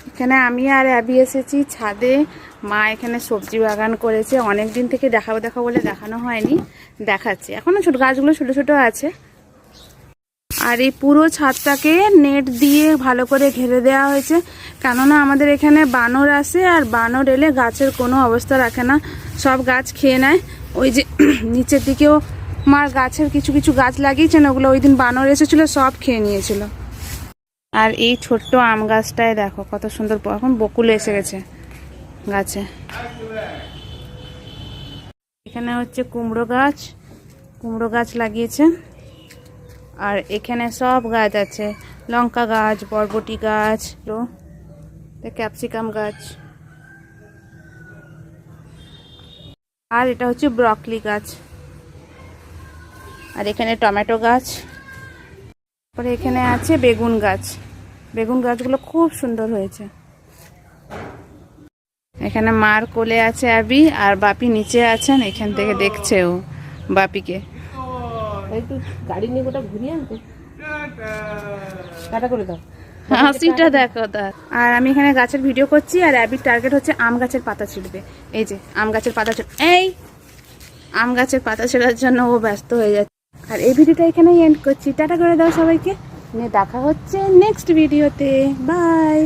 এখানে আমি আর অ্যাবি এসেছি ছাদে। মা এখানে সবজি বাগান করেছে, অনেক দিন থেকে দেখাবো দেখাবো বলে দেখানো হয়নি, দেখাচ্ছি। এখনো ছোট গাছগুলো ছোট ছোট আছে। আর এই পুরো ছাদটাকে নেট দিয়ে ভালো করে ঘিরে দেওয়া হয়েছে, কেননা আমাদের এখানে বানর আসে, আর বানর এলে গাছের কোনো অবস্থা রাখে না, সব গাছ খেয়ে নেয়। ওই যে নিচের দিকেও মার গাছের কিছু কিছু গাছ লাগিয়েছেন, ওগুলো ওই দিন বানর এসেছিলো, সব খেয়ে নিয়েছিল। আর এই ছোট্ট আম গাছটায় দেখো কত সুন্দর, এখন বকুল এসে গেছে গাছে। এখানে হচ্ছে কুমড়ো গাছ লাগিয়েছে। আর এখানে সব গাছ আছে, লঙ্কা গাছ, বরবটি গাছ, ক্যাপসিকাম গাছ, আর এটা হচ্ছে ব্রকলি গাছ। আর এখানে টমেটো গাছ, তারপরে এখানে আছে বেগুন গাছ। বেগুন গাছগুলো খুব সুন্দর হয়েছে। এখানে মার কোলে আছে অ্যাবি, আর বাপি নিচে আছেন, এখান থেকে দেখছে ও বাপিকে। গাড়ি নিয়ে গোটা ঘুরিয়ে আনতে টাটা করে দাও, হাসিটা দেখো তার। আর আমি এখানে গাছের ভিডিও করছি, আর অ্যাবির টার্গেট হচ্ছে আম গাছের পাতা ছিঁড়বে। এই যে আম গাছের পাতা আম গাছের পাতা ছেঁড়ার জন্য ও ব্যস্ত হয়ে যাচ্ছে। আর এই ভিডিওটা এখানেই এন্ড করছি, টাটা করে দাও সবাইকে। দেখা হচ্ছে নেক্সট ভিডিওতে, বাই।